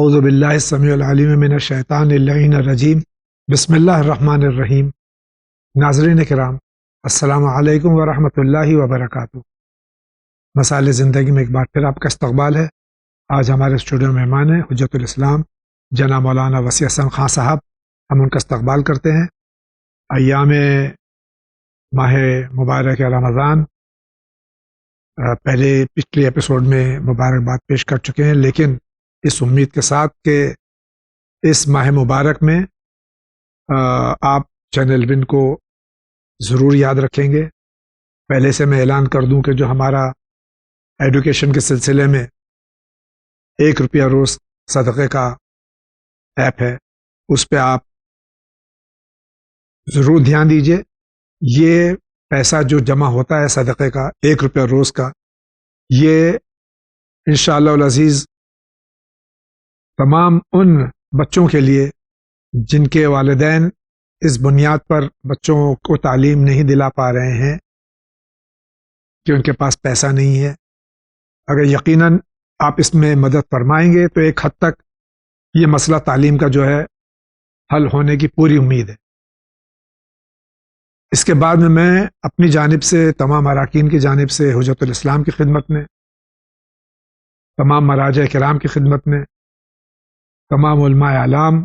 اعوذ باللہ السمیع العلیم من الشیطان اللعین الرجیم بسم اللہ الرحمن الرحیم۔ ناظرین کرام، السلام علیکم ورحمۃ اللہ وبرکاتہ۔ مسائل زندگی میں ایک بار پھر آپ کا استقبال ہے۔ آج ہمارے اسٹوڈیو مہمان ہیں حجت الاسلام جناب مولانا وسیع حسن خان صاحب۔ ہم ان کا استقبال کرتے ہیں۔ ایام ماہ مبارک رمضان پچھلے ایپیسوڈ میں مبارکباد پیش کر چکے ہیں، لیکن اس امید کے ساتھ کہ اس ماہ مبارک میں آپ چینل ون کو ضرور یاد رکھیں گے۔ پہلے سے میں اعلان کر دوں کہ جو ہمارا ایڈوکیشن کے سلسلے میں 1 روپیہ روز صدقے کا ایپ ہے، اس پہ آپ ضرور دھیان دیجئے۔ یہ پیسہ جو جمع ہوتا ہے صدقے کا 1 روپیہ روز کا، یہ انشاءاللہ العزیز تمام ان بچوں کے لیے جن کے والدین اس بنیاد پر بچوں کو تعلیم نہیں دلا پا رہے ہیں کہ ان کے پاس پیسہ نہیں ہے، اگر یقیناً آپ اس میں مدد فرمائیں گے تو ایک حد تک یہ مسئلہ تعلیم کا جو ہے حل ہونے کی پوری امید ہے۔ اس کے بعد میں اپنی جانب سے، تمام اراکین کی جانب سے، حجت الاسلام کی خدمت میں، تمام مراجع کرام کی خدمت میں، تمام علماء اعلام،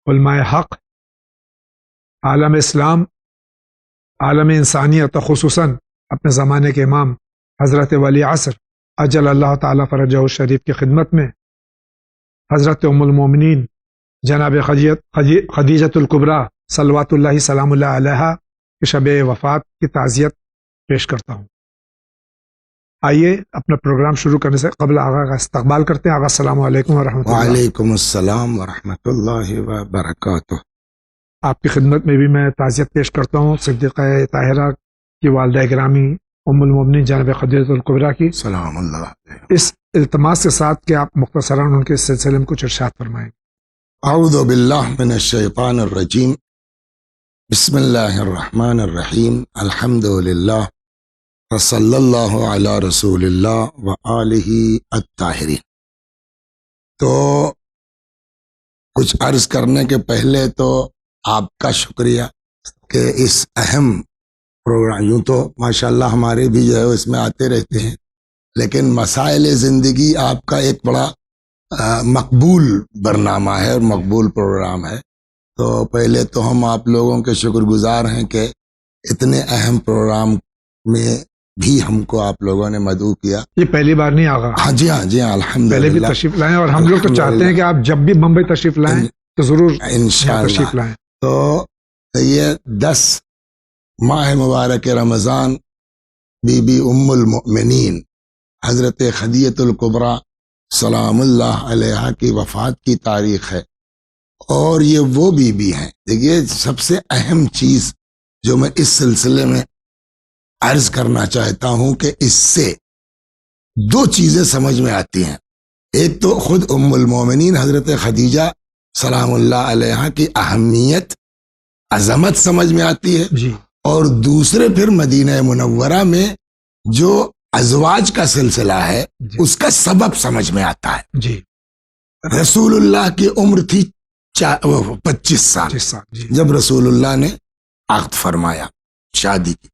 علماء حق، عالم اسلام، عالم انسانیت، خصوصاً اپنے زمانے کے امام حضرت ولی عصر اجل اللہ تعالیٰ فرجہ الشریف کی خدمت میں، حضرت ام المومنین جناب خدیجۃ الکبریٰ صلوات اللہ سلام اللہ علیہا کی شب وفات کی تعزیت پیش کرتا ہوں۔ آئیے اپنا پروگرام شروع کرنے سے قبل آغا کا استقبال کرتے ہیں۔ آغا السلام علیکم ورحمۃ اللہ۔ وعلیکم السلام ورحمۃ اللہ وبرکاتہ۔ آپ کی خدمت میں بھی میں تعزیت پیش کرتا ہوں صدیقہ طاہرہ کی والدہ گرامی ام المومنین جناب خدیجۃ الکبریٰ کی، سلام اللہ علیہ۔ اس التماس کے ساتھ کہ آپ مختصراً ان کے سلسلے میں کچھ ارشاد فرمائیں۔ اعوذ باللہ من الشیطان الرجیم، بسم اللہ الرحمن الرحیم، الحمد للہ وصلی اللہ علی رسول اللہ وآلہ الطاہرین۔ تو کچھ عرض کرنے کے پہلے تو آپ کا شکریہ کہ اس اہم پروگرام، یوں تو ماشاءاللہ ہمارے بھی جو ہے اس میں آتے رہتے ہیں، لیکن مسائل زندگی آپ کا ایک بڑا مقبول برنامہ ہے اور مقبول پروگرام ہے۔ تو پہلے تو ہم آپ لوگوں کے شکر گزار ہیں کہ اتنے اہم پروگرام میں بھی ہم کو آپ لوگوں نے مدعو کیا۔ یہ پہلی بار نہیں آغا، ہاں جی الحمد پہلے بھی للہ تشریف لائیں، اور ہم لوگ تو چاہتے ہیں کہ آپ جب بھی بمبئی تشریف لائیں تو ضرور انشاءاللہ تشریف لائیں۔ تو یہ 10 ماہ مبارک رمضان بی بی ام المؤمنین حضرت خدیجۃ الکبریٰ سلام اللہ علیہا کی وفات کی تاریخ ہے، اور یہ وہ بی بی ہیں۔ دیکھیے، سب سے اہم چیز جو میں اس سلسلے میں عرض کرنا چاہتا ہوں کہ اس سے 2 چیزیں سمجھ میں آتی ہیں۔ ایک تو خود ام المومنین حضرت خدیجہ سلام اللہ علیہا کی اہمیت، عظمت سمجھ میں آتی ہے، جی، اور دوسرے پھر مدینہ منورہ میں جو ازواج کا سلسلہ ہے جی، اس کا سبب سمجھ میں آتا ہے۔ جی، رسول اللہ کی عمر تھی 25 سال جی، جب رسول اللہ نے عقد فرمایا، شادی کی۔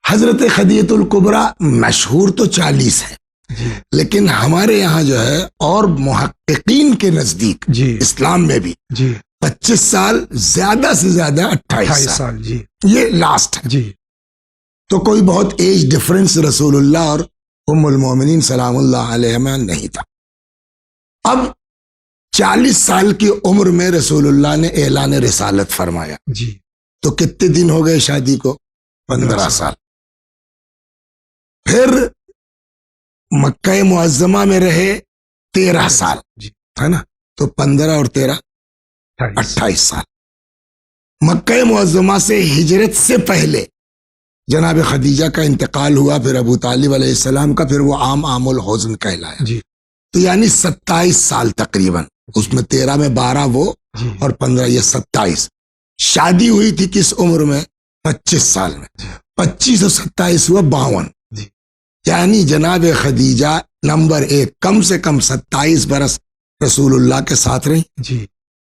حضرت خدیجۃ الکبریٰ مشہور تو 40 ہے، جی، لیکن ہمارے یہاں جو ہے اور محققین کے نزدیک جی، اسلام میں بھی جی، 25 سال، زیادہ سے زیادہ 28 سال، جی، یہ لاسٹ ہے۔ جی، تو کوئی بہت ایج ڈفرنس رسول اللہ اور ام المومنین سلام اللہ علیہ میں نہیں تھا۔ اب 40 سال کی عمر میں رسول اللہ نے اعلان رسالت فرمایا، جی، تو کتنے دن ہو گئے شادی کو؟ 15 سال۔ پھر مکہ معظمہ میں رہے 13 سال، جی، ہے نا؟ تو 15 اور 13 28 سال۔ مکہ معظمہ سے ہجرت سے پہلے جناب خدیجہ کا انتقال ہوا، پھر ابو طالب علیہ السلام کا، پھر وہ عام الحزن کہلایا۔ جی، تو یعنی 27 سال تقریباً، اس میں 13 میں 12 وہ، جی، اور 15 یہ 27۔ شادی ہوئی تھی کس عمر میں؟ 25 سال میں۔ 25 اور 27 ہوا 52۔ جی، یعنی جناب خدیجہ نمبر 1 کم سے کم 27 برس رسول اللہ کے ساتھ رہی جی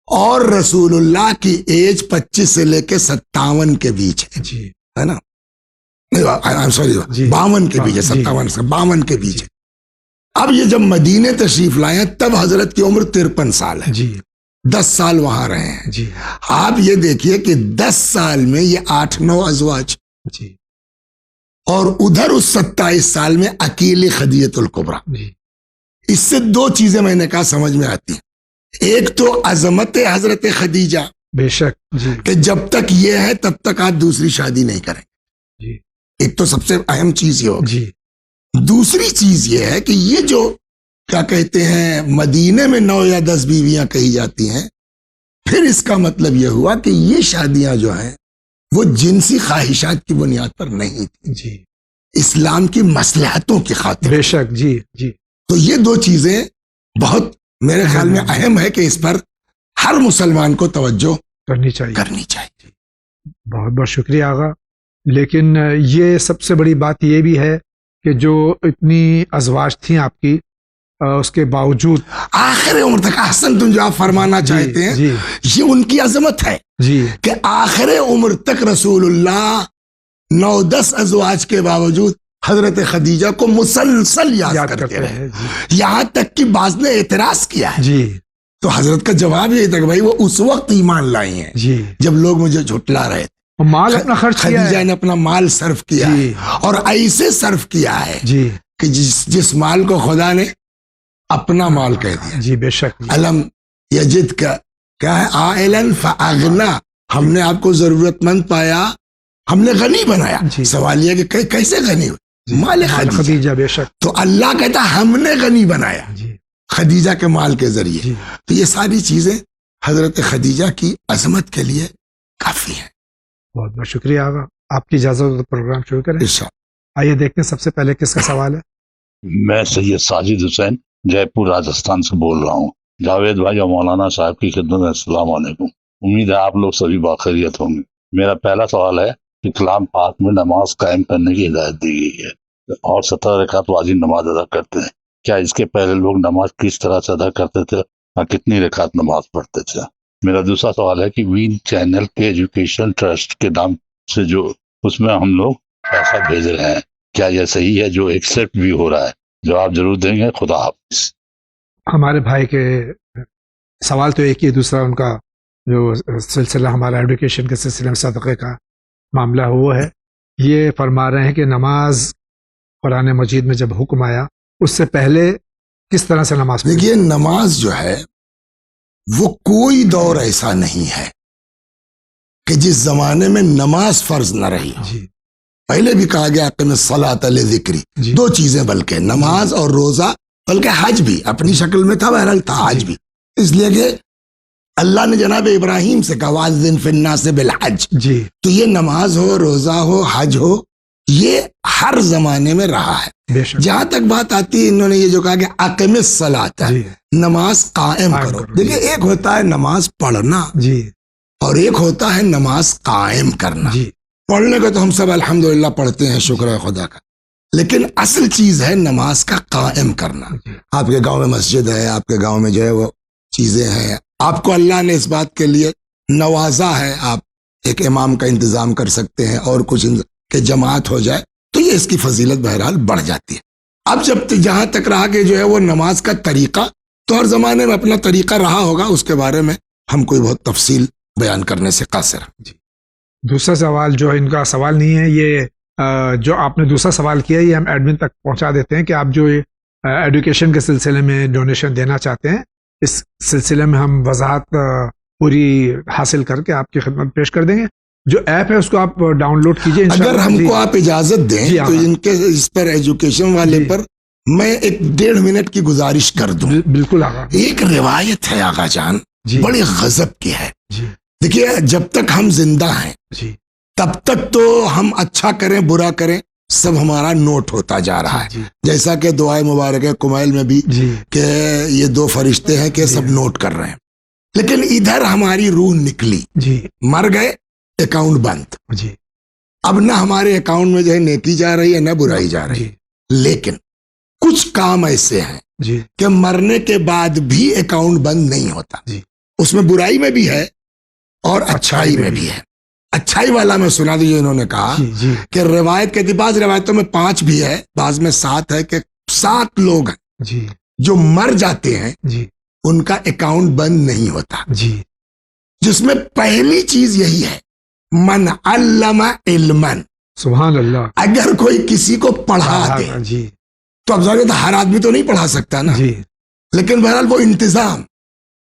اور رسول اللہ کی ایج 25 سے لے کے 57 کے بیچ جی ہے نا، سوری جی 52 کے بیچ ہے، 57 سے 52 کے بیچ ہے۔ اب یہ جب مدینے تشریف لائے ہیں تب حضرت کی عمر 53 سال ہے، جی 10 سال وہاں رہے ہیں۔ جی آپ یہ دیکھیے کہ 10 سال میں یہ 8-9 ازواج، جی اور ادھر اس 27 سال میں اکیلی خدیجہ الکبریٰ۔ جی اس سے 2 چیزیں میں نے کہا سمجھ میں آتی ہیں۔ ایک تو عظمت حضرت خدیجہ بے شک جی کہ جب تک یہ ہے تب تک آپ دوسری شادی نہیں کریں، جی ایک تو سب سے اہم چیز یہ ہوگی۔ جی دوسری چیز یہ ہے کہ یہ جو کیا کہتے ہیں مدینے میں 9 یا 10 بیویاں کہی جاتی ہیں، پھر اس کا مطلب یہ ہوا کہ یہ شادیاں جو ہیں وہ جنسی خواہشات کی بنیاد پر نہیں تھی، جی اسلام کی مصلحتوں کی خاطر۔ بے شک جی جی تو یہ 2 چیزیں بہت میرے خیال میں اہم ہے کہ اس پر ہر مسلمان کو توجہ کرنی چاہیے۔ کرنی چاہیے۔ بہت بہت شکریہ آغا، لیکن یہ سب سے بڑی بات یہ بھی ہے کہ جو اتنی ازواج تھیں آپ کی، اس کے باوجود آخر عمر تک احسن تم جو آپ فرمانا چاہتے ہیں جی یہ ان کی عظمت ہے جی کہ آخر عمر تک رسول اللہ 9-10 ازواج کے باوجود حضرت خدیجہ کو مسلسل یاد کرتے رہے، ہیں جی یہاں تک کہ بعض نے اعتراض کیا ہے۔ جی تو حضرت کا جواب یہ تھا کہ بھائی وہ اس وقت ایمان لائی ہیں جی جب لوگ مجھے جھٹلا رہے تھے۔ مال اپنا خرچ کیا خدیجہ ہے نے اپنا مال صرف کیا جی ہے، اور ایسے صرف کیا ہے جی کہ جس مال کو خدا نے اپنا مال کہہ دیا۔ جی بے شک علم یجد کا کیا ہے، عائلن فاغنا، ہم نے آپ کو ضرورت مند پایا، ہم نے غنی بنایا۔ جی سوال یہ کہ کیسے غنی ہوئے؟ مال خدیجہ۔ خدیجہ بے شک تو اللہ کہتا ہم نے غنی بنایا جی خدیجہ کے مال کے ذریعے۔ جی تو یہ ساری چیزیں حضرت خدیجہ کی عظمت کے لیے کافی ہیں۔ بہت بہت شکریہ آغا، آپ کی اجازت ہو تو پروگرام شروع کریں۔ آئیے دیکھتے ہیں سب سے پہلے کس کا سوال ہے۔ میں سید ساجد حسین جے پور راجستھان سے بول رہا ہوں۔ جاوید بھائی اور مولانا صاحب کی خدمت میں السلام علیکم، امید ہے آپ لوگ سبھی باخیریت ہوں گے۔ میرا پہلا سوال ہے کہ کلام پاک میں نماز قائم کرنے کی ہدایت دی گئی ہے اور 17 رکعت واجب نماز ادا کرتے ہیں، کیا اس کے پہلے لوگ نماز کس طرح سے ادا کرتے تھے اور کتنی رکعت نماز پڑھتے تھے؟ میرا دوسرا سوال ہے کہ وین چینل کے ایجوکیشن ٹرسٹ کے نام سے جو اس میں ہم لوگ پیسہ بھیج رہے ہیں، کیا یہ صحیح ہے جو ایکسپٹ بھی ہو رہا ہے؟ جواب ضرور دیں گے، خدا حافظ۔ ہمارے بھائی کے سوال تو ایک ہی، دوسرا ان کا جو سلسلہ ہمارا ایڈوکیشن کے سلسلے میں صدقے کا معاملہ وہ ہے۔ یہ فرما رہے ہیں کہ نماز قرآن مجید میں جب حکم آیا اس سے پہلے کس طرح سے نماز پڑھی؟ دیکھیے نماز جو ہے وہ کوئی دور ایسا نہیں ہے کہ جس زمانے میں نماز فرض نہ رہی۔ جی پہلے بھی کہا گیا کہ الصلاۃ لذکری، جی 2 چیزیں بلکہ نماز اور روزہ، بلکہ حج بھی اپنی شکل میں تھا، بہرحال تھا حج بھی، اس لیے کہ اللہ نے جناب ابراہیم سے کہا وَأَذِّن فِي النَّاسِ بِالْحَجِّ۔ جی تو یہ نماز ہو، روزہ ہو، حج ہو، یہ ہر زمانے میں رہا ہے۔ بے شک جہاں تک بات آتی ہے، انہوں نے یہ جو کہا کہ اقم الصلاۃ، جی نماز قائم کرو۔ دیکھیے ایک ہوتا ہے نماز پڑھنا جی اور ایک ہوتا ہے نماز قائم کرنا۔ جی پڑھنے کو تو ہم سب الحمدللہ پڑھتے ہیں، شکر ہے خدا کا، لیکن اصل چیز ہے نماز کا قائم کرنا۔ آپ کے گاؤں میں مسجد ہے، آپ کے گاؤں میں جو ہے وہ چیزیں ہیں، آپ کو اللہ نے اس بات کے لیے نوازا ہے، آپ ایک امام کا انتظام کر سکتے ہیں اور کچھ کہ جماعت ہو جائے تو یہ اس کی فضیلت بہرحال بڑھ جاتی ہے۔ اب جب جہاں تک رہا کہ جو ہے وہ نماز کا طریقہ، تو ہر زمانے میں اپنا طریقہ رہا ہوگا، اس کے بارے میں ہم کوئی بہت تفصیل بیان کرنے سے قاصر ہیں۔ جی دوسرا سوال جو ان کا سوال نہیں ہے، یہ جو آپ نے دوسرا سوال کیا یہ ہم ایڈمن تک پہنچا دیتے ہیں کہ آپ جو ایڈوکیشن کے سلسلے میں ڈونیشن دینا چاہتے ہیں، اس سلسلے میں ہم وضاحت پوری حاصل کر کے آپ کی خدمت پیش کر دیں گے۔ جو ایپ ہے اس کو آپ ڈاؤن لوڈ کیجئے انشاءاللہ۔ اگر ہم کو آپ اجازت دیں جی تو ان کے اس پر ایجوکیشن والے پر میں ایک 1.5 منٹ کی گزارش کر دوں۔ بالکل آقا۔ ایک روایت ہے آقا جان، جی بڑی غضب کی ہے۔ جی دیکھیے جب تک ہم زندہ ہیں جی تب تک تو ہم اچھا کریں برا کریں سب ہمارا نوٹ ہوتا جا رہا ہے، جی جیسا کہ دعائے مبارکہ کمیل میں بھی جی کہ یہ 2 فرشتے ہیں کہ سب نوٹ کر رہے ہیں، لیکن ادھر ہماری روح نکلی، جی مر گئے، اکاؤنٹ بند۔ جی اب نہ ہمارے اکاؤنٹ میں جو ہے نیکی جا رہی ہے نہ برائی جا رہی ہے، جی لیکن کچھ کام ایسے ہیں جی کہ مرنے کے بعد بھی اکاؤنٹ بند نہیں ہوتا. جی اس میں برائی میں بھی ہے اور اچھائی میں بھی ہے. اچھائی والا میں سنا دی جو انہوں نے کہا جی جی کہ روایت کے بعض روایتوں میں 5 بھی ہے، بعض میں 7 ہے، کہ 7 لوگ ہیں جی جو مر جاتے ہیں جی ان کا اکاؤنٹ بند نہیں ہوتا، جی جس میں پہلی چیز یہی ہے من علم علما. سبحان اللہ. اگر کوئی کسی کو پڑھا دے جی تو اب ظاہر ہے ہر آدمی تو نہیں پڑھا سکتا نا، جی لیکن بہرحال وہ انتظام،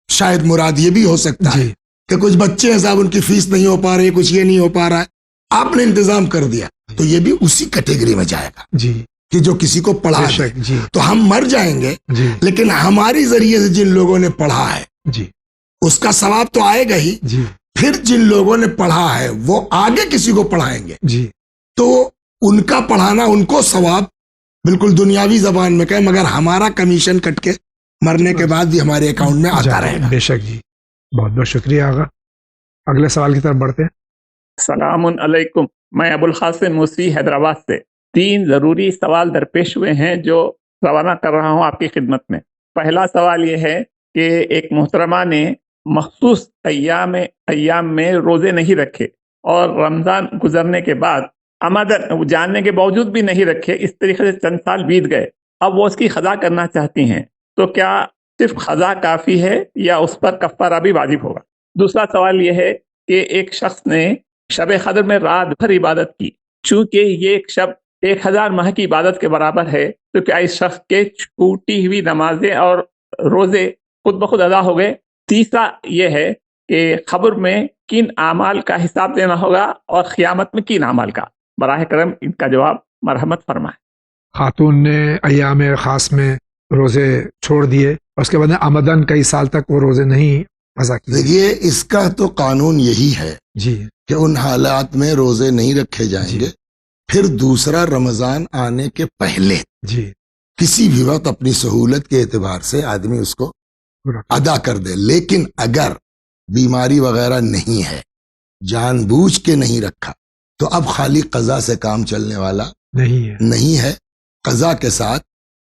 شاید مراد یہ بھی ہو سکتا ہے جی کہ کچھ بچے ہیں صاحب ان کی فیس نہیں ہو پا رہی، کچھ یہ نہیں ہو پا رہا ہے، آپ نے انتظام کر دیا تو یہ بھی اسی کیٹیگری میں جائے گا جی کہ جو کسی کو پڑھا بے دے. شک. جی تو ہم مر جائیں گے جی لیکن ہماری ذریعے سے جن لوگوں نے پڑھا ہے جی اس کا ثواب تو آئے گا ہی، جی پھر جن لوگوں نے پڑھا ہے وہ آگے کسی کو پڑھائیں گے جی تو ان کا پڑھانا ان کو ثواب بالکل دنیاوی زبان میں کہیں، مگر ہمارا کمیشن کٹ کے مرنے کے بعد بھی ہمارے اکاؤنٹ میں آتا رہے گا. بے شک. جی بہت بہت شکریہ آغا. اگلے سوال کی طرف بڑھتے ہیں. السلام علیکم، میں ابو القاسم موسی حیدرآباد سے 3 ضروری سوال درپیش ہوئے ہیں جو روانہ کر رہا ہوں آپ کی خدمت میں. پہلا سوال یہ ہے کہ ایک محترمہ نے مخصوص ایام میں روزے نہیں رکھے اور رمضان گزرنے کے بعد عمدن جاننے کے باوجود بھی نہیں رکھے، اس طریقے سے چند سال بیت گئے. اب وہ اس کی قضا کرنا چاہتی ہیں، تو کیا صرف قضا کافی ہے یا اس پر کفارہ بھی واجب ہوگا؟ دوسرا سوال یہ ہے کہ ایک شخص نے شب قدر میں رات بھر عبادت کی، چونکہ یہ ایک شب 1000 ماہ کی عبادت کے برابر ہے، تو کیا اس شخص کے چھوٹی ہوئی نمازیں اور روزے خود بخود ادا ہو گئے؟ تیسرا یہ ہے کہ قبر میں کن اعمال کا حساب دینا ہوگا اور قیامت میں کن اعمال کا؟ براہ کرم ان کا جواب مرحمت فرمائیں. خاتون نے ایام خاص میں روزے چھوڑ دیے اور اس کے بعد آمدن کئی سال تک وہ روزے نہیں قضا کیے. دیکھیے اس کا تو قانون یہی ہے جی کہ ان حالات میں روزے نہیں رکھے جائیں جی. گے. پھر دوسرا رمضان آنے کے پہلے جی کسی بھی وقت اپنی سہولت کے اعتبار سے آدمی اس کو ادا کر دے. لیکن اگر بیماری وغیرہ نہیں ہے، جان بوجھ کے نہیں رکھا، تو اب خالی قضا سے کام چلنے والا نہیں ہے. قضا کے ساتھ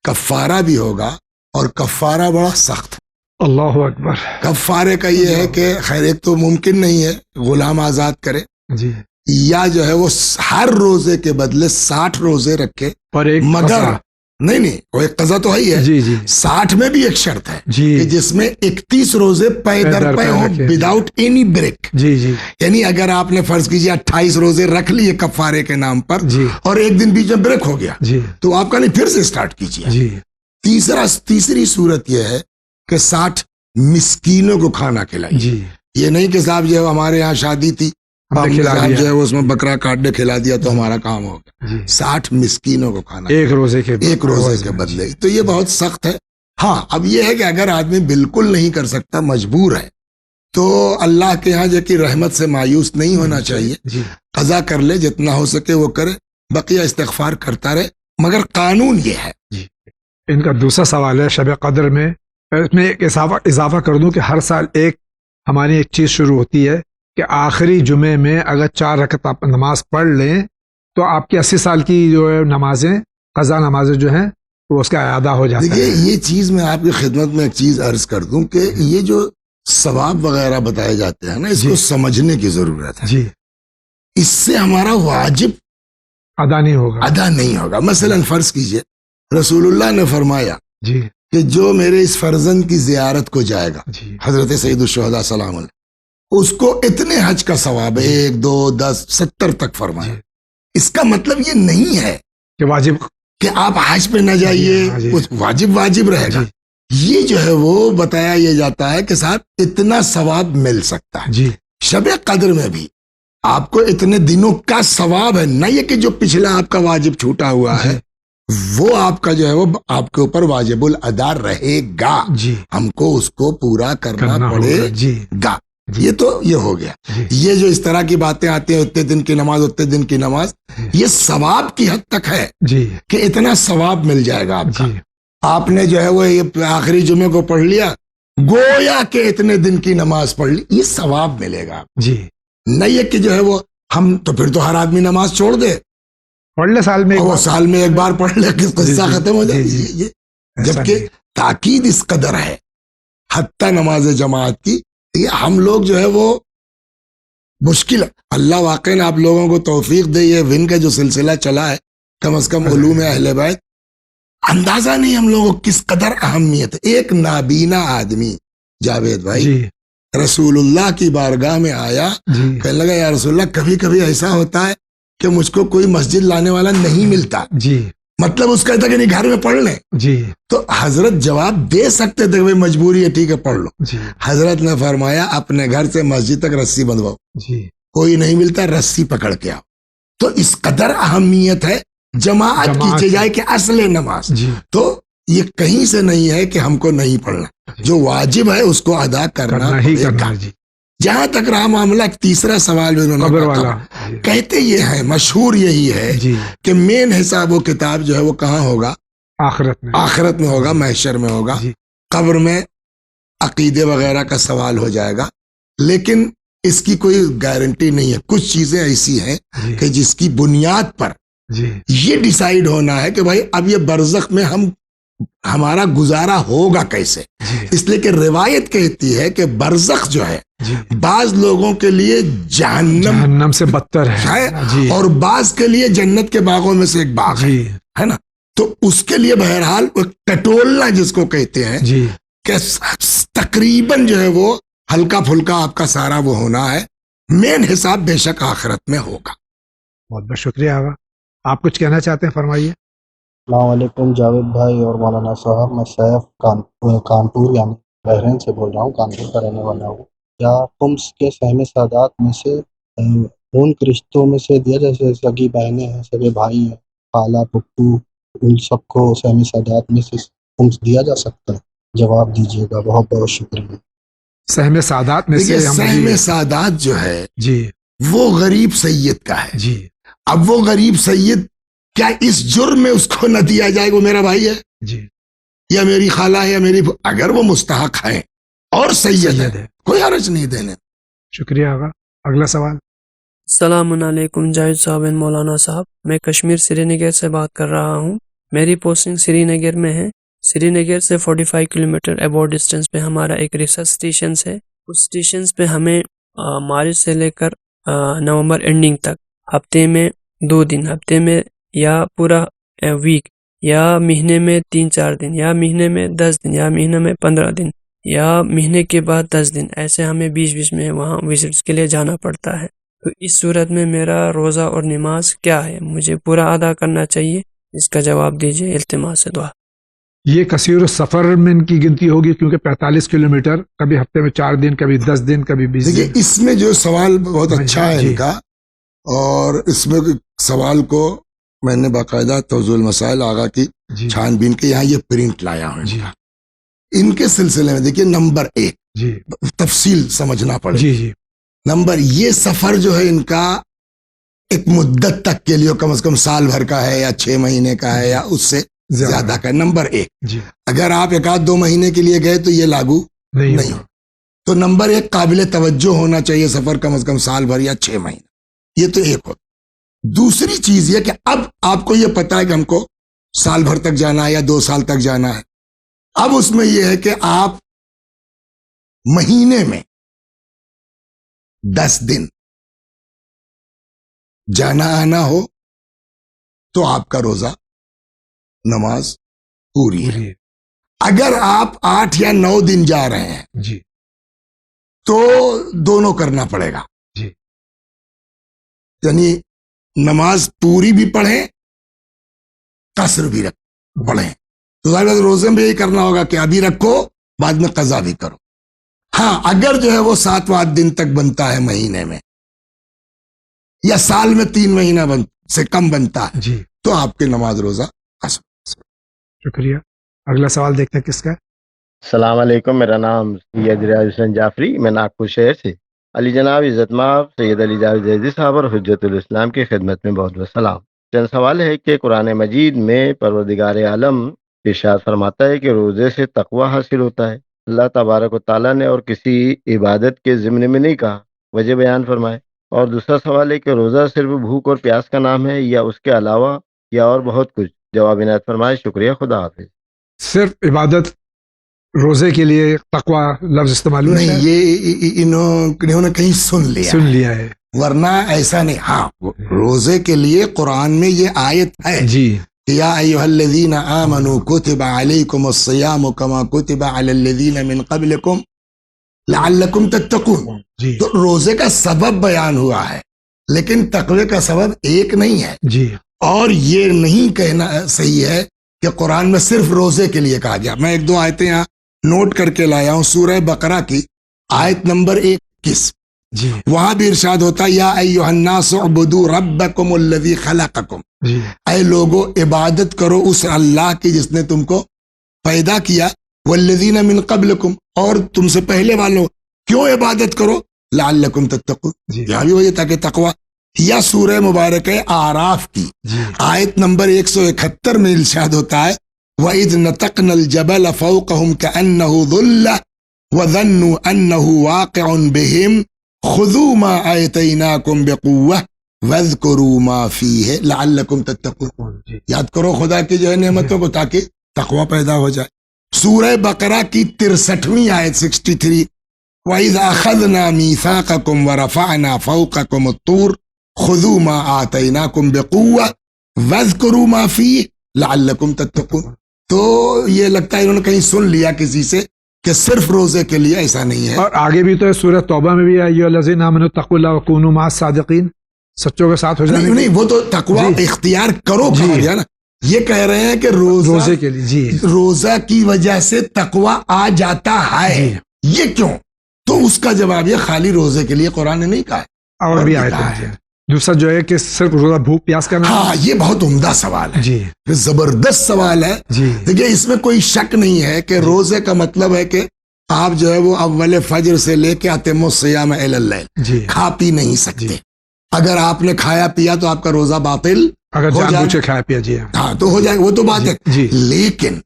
کفارہ بھی ہوگا، اور کفارہ بڑا سخت. اللہ اکبر. کفارے کا یہ ہے کہ خیر ایک تو ممکن نہیں ہے غلام آزاد کرے، جی یا جو ہے وہ ہر روزے کے بدلے 60 روزے رکھے، اور ایک مگر نہیں وہ ایک قضا تو ہی ہے. جی جی 60 میں بھی ایک شرط ہے جی کہ جس میں 31 روزے پے در پے ہوں وداؤٹ اینی بریک. جی جی یعنی اگر آپ نے فرض کیجیے 28 روزے رکھ لیے کفارے کے نام پر، جی اور ایک دن بیچ میں بریک ہو گیا، جی تو آپ کا نہیں پھر سے اسٹارٹ کیجیے. جی تیسری صورت یہ ہے کہ 60 مسکینوں کو کھانا کھلائیے. جی یہ نہیں کہ صاحب جو ہمارے یہاں شادی تھی، ہم نے کھلا صاحب دیا. جو ہے وہ اس میں بکرا کاٹ کے کھلا دیا تو ہمارا کام ہو گیا. جی 60 مسکینوں کو کھانا ایک روزے کے بدلے. تو یہ بہت سخت ہے. ہاں اب یہ ہے کہ اگر آدمی بالکل نہیں کر سکتا، مجبور ہے، تو اللہ کے ہاں جو کہ رحمت سے مایوس نہیں ہونا چاہیے. جی قضا کر لے، جتنا ہو سکے وہ کرے، بقیہ استغفار کرتا رہے. مگر قانون یہ ہے. جی ان کا دوسرا سوال ہے شب قدر میں، اس میں ایک اضافہ کر دوں کہ ہر سال ہماری ایک چیز شروع ہوتی ہے کہ آخری جمعے میں اگر 4 رکعت آپ نماز پڑھ لیں تو آپ کی 80 سال کی جو ہے نمازیں، قضا نمازیں جو ہیں وہ اس کا اعادہ ہو جاتا ہے. دیکھیے یہ چیز میں آپ کی خدمت میں ایک چیز عرض کر دوں کہ یہ جو ثواب وغیرہ بتائے جاتے ہیں نا، اس کو سمجھنے کی ضرورت ہے. جی اس سے ہمارا واجب ادا نہیں ہوگا. مثلا فرض کیجئے رسول اللہ نے فرمایا جی کہ جو میرے اس فرزند کی زیارت کو جائے گا، جی حضرت سید الشہداء سلام علیہ، اس کو اتنے حج کا ثواب ہے، 1 2 10 70 تک فرمایا. اس کا مطلب یہ نہیں ہے کہ واجب کہ آپ حج پہ نہ جائیے، کچھ واجب رہے گا. یہ جو ہے وہ بتایا یہ جاتا ہے کہ صاحب اتنا ثواب مل سکتا ہے. جی شب قدر میں بھی آپ کو اتنے دنوں کا ثواب ہے، نہ یہ کہ جو پچھلا آپ کا واجب چھوٹا ہوا ہے وہ آپ کا جو ہے وہ آپ کے اوپر واجب الادا رہے گا. جی ہم کو اس کو پورا کرنا پڑے گا. یہ تو یہ ہو گیا. یہ جو اس طرح کی باتیں آتی ہیں، اتنے دن کی نماز اتنے دن کی نماز، یہ ثواب کی حد تک ہے جی کہ اتنا ثواب مل جائے گا آپ کا. آپ نے جو ہے وہ یہ آخری جمعے کو پڑھ لیا، گویا کہ اتنے دن کی نماز پڑھ لی، یہ ثواب ملے گا. جی نہیں ہے کہ جو ہے وہ ہم تو پھر تو ہر آدمی نماز چھوڑ دے. پڑھ لے سال میں ایک اور وہ بار. سال میں ایک بار پڑھ لے کہ قصہ جی، ختم ہو جائے. جی، جی. یہ ایسا جبکہ نہیں. تاکید اس قدر ہے حتیٰ نماز جماعت کی. یہ ہم لوگ جو ہے وہ مشکل ہے. اللہ واقعی آپ لوگوں کو توفیق دے. یہ ون کا جو سلسلہ چلا ہے کم از کم علوم اہل بیت، اندازہ نہیں ہم لوگوں کو کس قدر اہمیت ہے. ایک نابینا آدمی جاوید بھائی جی رسول اللہ کی بارگاہ میں آیا، جی کہنے لگا یا رسول اللہ کبھی کبھی ایسا ہوتا ہے کہ مجھ کو کوئی مسجد لانے والا نہیں ملتا. جی مطلب اس کہتا کہ نہیں گھر میں پڑھ لیں. جی تو حضرت جواب دے سکتے تھے کہ بھائی مجبوری ہے، ٹھیک ہے پڑھ لو. جی حضرت نے فرمایا اپنے گھر سے مسجد تک رسی بندھواؤ، جی کوئی نہیں ملتا رسی پکڑ کے آؤ. تو اس قدر اہمیت ہے جماعت کی جماعت کی. جائے کہ اصل نماز. جی تو یہ کہیں سے نہیں ہے کہ ہم کو نہیں پڑھنا، جو واجب ہے اس کو ادا کرنا کرنا ہی پڑے گا. کرنا. جی جہاں تک رہا معاملہ تیسرا سوال بھی انہوں نے قبر کہا، والا. جی کہتے یہ ہے مشہور یہی ہے جی کہ مین حساب و کتاب جو ہے وہ کہاں ہوگا؟ آخرت میں. آخرت میں ہوگا، محشر میں ہوگا. جی قبر میں عقیدے وغیرہ کا سوال ہو جائے گا، لیکن اس کی کوئی گارنٹی نہیں ہے. کچھ چیزیں ایسی ہیں جی کہ جس کی بنیاد پر جی یہ ڈیسائیڈ ہونا ہے کہ بھائی اب یہ برزخ میں ہمارا گزارا ہوگا کیسے. جی اس لیے کہ روایت کہتی ہے کہ برزخ جو ہے جی بعض لوگوں کے لیے جہنم جہنم سے بدتر ہے. ہے جی اور بعض کے لیے جنت کے باغوں میں سے ایک باغ جی ہے نا. تو اس کے لیے بہرحال ٹٹولنا جس کو کہتے ہیں جی کہ تقریباً جو ہے وہ ہلکا پھلکا آپ کا سارا وہ ہونا ہے. مین حساب بے شک آخرت میں ہوگا. بہت بہت شکریہ آغا. آپ کچھ کہنا چاہتے ہیں فرمائیے. السلام علیکم جاوید بھائی اور مولانا صاحب. میں سیف کانپور یعنی بحرین سے بول رہا ہوں، کانپور کا رہنے والا ہوں. کیا خمس کے سہم سادات میں سے خون کے رشتوں میں سے دیا، جیسے سگی بہنیں ہیں، سگے بھائی ہیں، خالہ پھپھو، ان سب کو سہم سادات میں سے خمس دیا جا سکتا ہے؟ جواب دیجیے گا. بہت بہت شکریہ. سہم سادات میں دیکھیے سے ہم. سہم جی سادات جو ہے جی وہ غریب سید کا ہے. جی اب وہ غریب سید کیا اس جرم میں اس کو نہ دیا جائے وہ میرا بھائی ہے جی یا میری خالہ ہے یا میری اگر وہ مستحق ہیں اور سید ہے کوئی حرج نہیں دینے. شکریہ آغا. اگلا سوال. السلام علیکم جاوید صاحب اور مولانا صاحب. میں کشمیر سری نگر سے بات کر رہا ہوں. میری پوسٹنگ سری نگر میں ہے. سری نگر سے 45 کلومیٹر اباؤٹ ڈسٹینس پہ ہمارا ایک ریسرچ اسٹیشن ہے. اس اسٹیشن پہ ہمیں مارچ سے لے کر نومبر اینڈنگ تک ہفتے میں 2 دن، ہفتے میں یا پورا ویک، یا مہینے میں 3-4 دن، یا مہینے میں 10 دن، یا مہینے میں 15 دن، یا مہینے کے بعد 10 دن، ایسے ہمیں 20 میں وہاں وزٹس کے لیے جانا پڑتا ہے. تو اس صورت میں میرا روزہ اور نماز کیا ہے؟ مجھے پورا ادا کرنا چاہیے؟ اس کا جواب دیجیے، التماس سے دعا. یہ کثیر السفر میں ان کی گنتی ہوگی، کیونکہ 45 کلومیٹر، کبھی ہفتے میں 4 دن، کبھی 10 دن، کبھی 20 دیکھیے دن. اس میں جو سوال بہت اچھا ہے جی. ان کا، اور اس میں سوال کو میں نے باقاعدہ توضیح المسائل آغا کی جی چھان بین کے یہاں یہ پرنٹ لایا ہوں. جی ان کے سلسلے میں دیکھیے نمبر 1 جی تفصیل سمجھنا پڑے. جی جی نمبر یہ سفر جو ہے ان کا ایک مدت تک کے لیے کم از کم سال بھر کا ہے یا 6 مہینے کا ہے یا اس سے زیادہ کا. نمبر 1 جی اگر آپ 1-2 مہینے کے لیے گئے تو یہ لاگو نہیں نہیں. تو نمبر 1 قابل توجہ ہونا چاہیے سفر کم از کم سال بھر یا 6 مہینے. یہ تو ایک ہو. دوسری چیز یہ کہ اب آپ کو یہ پتا ہے کہ ہم کو سال بھر تک جانا ہے یا 2 سال تک جانا ہے. اب اس میں یہ ہے کہ آپ مہینے میں 10 دن جانا آنا ہو تو آپ کا روزہ نماز پوری ہے. پوری. اگر آپ 8 یا 9 دن جا رہے ہیں جی تو دونوں کرنا پڑے گا. جی یعنی نماز پوری بھی پڑھیں، قصر بھی پڑھیں. تو ظاہر بات روزے میں یہی کرنا ہوگا کہ ابھی رکھو بعد میں قضا بھی کرو. ہاں اگر جو ہے وہ 7-8 دن تک بنتا ہے مہینے میں یا سال میں 3 مہینہ سے کم بنتا ہے جی تو آپ کے نماز روزہ قصر. شکریہ. اگلا سوال دیکھتے ہیں کس کا ہے. السلام علیکم. میرا نام سید ریاض حسین جعفری، میں ناگپور شہر سے. علی جناب عزت مآب سید علی جاوید زیدی صاحب اور حجت الاسلام کی خدمت میں بہت بہت سلام. چند سوال ہے کہ قرآن مجید میں پروردگار عالم ارشاد فرماتا ہے کہ روزے سے تقوی حاصل ہوتا ہے. اللہ تبارک و تعالیٰ نے اور کسی عبادت کے ضمن میں نہیں کہا. وجہ بیان فرمائے. اور دوسرا سوال ہے کہ روزہ صرف بھوک اور پیاس کا نام ہے یا اس کے علاوہ یا اور بہت کچھ؟ جواب عنایت فرمائے. شکریہ. خدا حافظ. صرف عبادت روزے کے لیے تقوی لفظ استعمال ہوا نہیں، ہے؟ یہ انہوں نے کہیں سن لیا ہے ورنہ ایسا نہیں. ہاں، روزے کے لیے قرآن میں یہ آیت ہے، جی. یا ایھا الذین آمنوا کتب علیکم الصیام کما کتب علی الذین من قبلکم لعلکم تتقون. جی تو روزے کا سبب بیان ہوا ہے، لیکن تقوی کا سبب ایک نہیں ہے. جی اور یہ نہیں کہنا صحیح ہے کہ قرآن میں صرف روزے کے لیے کہا گیا. میں ایک دو آیتیں یہاں نوٹ کر کے لایا ہوں. سورہ بقرہ کی آیت نمبر 21، جی وہاں بھی ارشاد ہوتا ہے یا ایھا الناس اعبدوا ربکم الذی خلقکم. جی اے لوگو عبادت کرو اس اللہ کی جس نے تم کو پیدا کیا، والذین من قبلکم، اور تم سے پہلے والوں. کیوں عبادت کرو؟ لعلکم تتقون. جی یہاں بھی وہی تاکہ تقوی. یا سورہ مبارک اعراف کی جی آیت نمبر 171 میں ارشاد ہوتا ہے وَإِذْ نَتَقْنَا الْجَبَلَ فَوْقَهُمْ كَأَنَّهُ ظُلَّةٌ وَظَنُّوا أَنَّهُ وَاقِعٌ بِهِمْ خُذُوا مَا آتَيْنَاكُمْ بِقُوَّةٍ وَاذْكُرُوا مَا فِيهِ لَعَلَّكُمْ تَتَّقُونَ. یاد کرو خدا کی جو ہے نعمتوں کو تاکہ تقوی پیدا ہو جائے. سورہ بقرہ کی 63ویں آیت 63 وَإِذْ أَخَذْنَا مِيثَاقَكُمْ وَرَفَعْنَا فَوْقَكُمُ الطُّورَ خُذُوا مَا آتَيْنَاكُمْ بِقُوَّةٍ وَاذْكُرُوا مَا فِيهِ لَعَلَّكُمْ تَتَّقُونَ. تو یہ لگتا ہے انہوں نے کہیں سن لیا کسی سے کہ صرف روزے کے لیے، ایسا نہیں ہے. اور آگے بھی تو ہے سورہ توبہ میں بھی ہے ایھا الذین آمنوا اتقوا اللہ وکونوا مع الصادقین، سچوں کے ساتھ ہو جانے. نہیں، وہ تو تقوی جی. اختیار کرو جی. کہا گیا نا. یہ کہہ رہے ہیں کہ روزے کے لیے. جی روزہ کی وجہ سے تقوی آ جاتا ہے. جی. یہ کیوں؟ تو اس کا جواب یہ خالی روزے کے لیے قرآن نے نہیں کہا ہے، اور بھی آیت کہا ہے. دوسرا جو ہے کہ صرف روزہ بھوک پیاس کا نام. ہاں، یہ بہت عمدہ سوال ہے. جی زبردست سوال ہے. جی دیکھیے اس میں کوئی شک نہیں ہے کہ روزے کا مطلب ہے کہ آپ جو ہے وہ اول فجر سے لے کے اتم الصیام الی اللیل جی. کھا پی نہیں سکتے. جی. اگر آپ نے کھایا پیا تو آپ کا روزہ باطل اگر ہو جان جائے. بوجھ کے کھایا پیا. جی ہاں تو ہو جائے، وہ تو بات ہے. جی. لیکن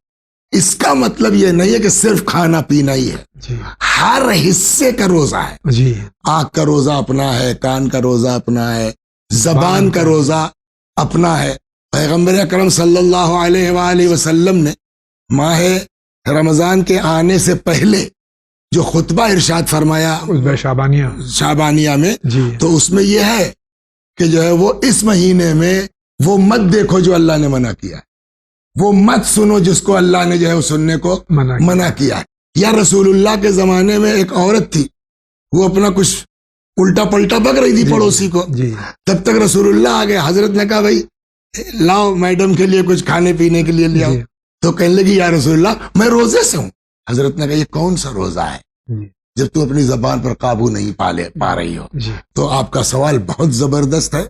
اس کا مطلب یہ نہیں ہے کہ صرف کھانا پینا ہی ہے. جی ہر حصے کا روزہ ہے. جی آنکھ کا روزہ اپنا ہے، کان کا روزہ اپنا ہے، زبان کا روزہ اپنا ہے. پیغمبر اکرم صلی اللہ علیہ وآلہ وسلم نے ماہ رمضان کے آنے سے پہلے جو خطبہ ارشاد فرمایا اس شعبانیہ. شعبانیہ میں، جی تو اس میں یہ ہے کہ جو ہے وہ اس مہینے میں وہ مت دیکھو جو اللہ نے منع کیا ہے، وہ مت سنو جس کو اللہ نے جو ہے وہ سننے کو منع کیا ہے. یا رسول اللہ کے زمانے میں ایک عورت تھی، وہ اپنا کچھ الٹا پلٹا بک رہی تھی پڑوسی کو. جی تب تک رسول اللہ آ گئے. حضرت نے کہا بھائی لاؤ میڈم کے لیے کچھ کھانے پینے کے لیے لے آؤ. تو کہنے لگی یا رسول اللہ میں روزے سے ہوں. حضرت نے کہا یہ کون سا روزہ ہے جب تم اپنی زبان پر قابو نہیں پا رہی ہو. تو آپ کا سوال بہت زبردست ہے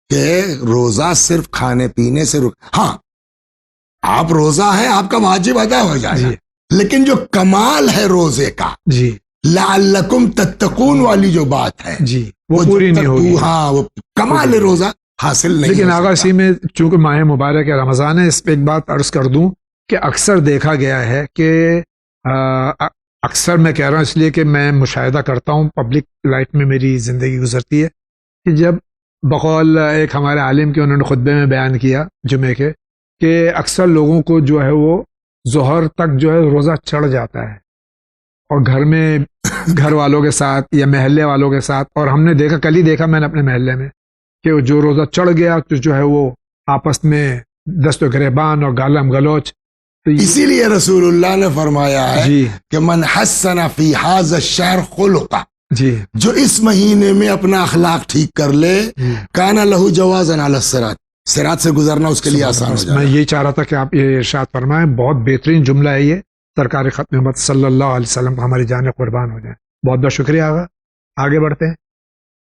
کہ روزہ صرف کھانے پینے سے ہاں آپ روزہ ہے، آپ کا واجب ادا ہو جائے گا، لیکن جو کمال ہے روزے کا، جی لعلکم تتقون والی جو بات ہے جی وہ پوری نہیں ہوگی. ہاں وہ کمال روزہ حاصل نہیں. لیکن آغا اسی میں چونکہ ماہ مبارک رمضان ہے، اس پہ ایک بات عرض کر دوں کہ اکثر دیکھا گیا ہے کہ اکثر میں کہہ رہا ہوں اس لیے کہ میں مشاہدہ کرتا ہوں، پبلک لائف میں میری زندگی گزرتی ہے، کہ جب بقول ایک ہمارے عالم کے انہوں نے خطبے میں بیان کیا جمعے کے کہ اکثر لوگوں کو جو ہے وہ ظہر تک جو ہے روزہ چڑھ جاتا ہے، اور گھر میں گھر والوں کے ساتھ یا محلے والوں کے ساتھ، اور ہم نے دیکھا کل ہی دیکھا میں نے اپنے محلے میں کہ جو روزہ چڑھ گیا تو جو ہے وہ آپس میں دست و گریبان اور گالم گلوچ. اسی لیے رسول اللہ نے فرمایا ہے جی کہ من حسن فی ھذا الشہر خلقہ، جی جو اس مہینے میں اپنا اخلاق ٹھیک کر لے، کان لہ جوازا علی الصراط، صراط سے گزرنا اس کے لیے آسان ہو جائے. میں یہی چاہ رہا تھا کہ آپ یہ ارشاد فرمائیں، بہت بہترین جملہ ہے یہ، سرکار ختم امت صلی اللہ علیہ وسلم ہماری جانیں قربان ہو جائیں. بہت بہت شکریہ آغا. آگے بڑھتے ہیں.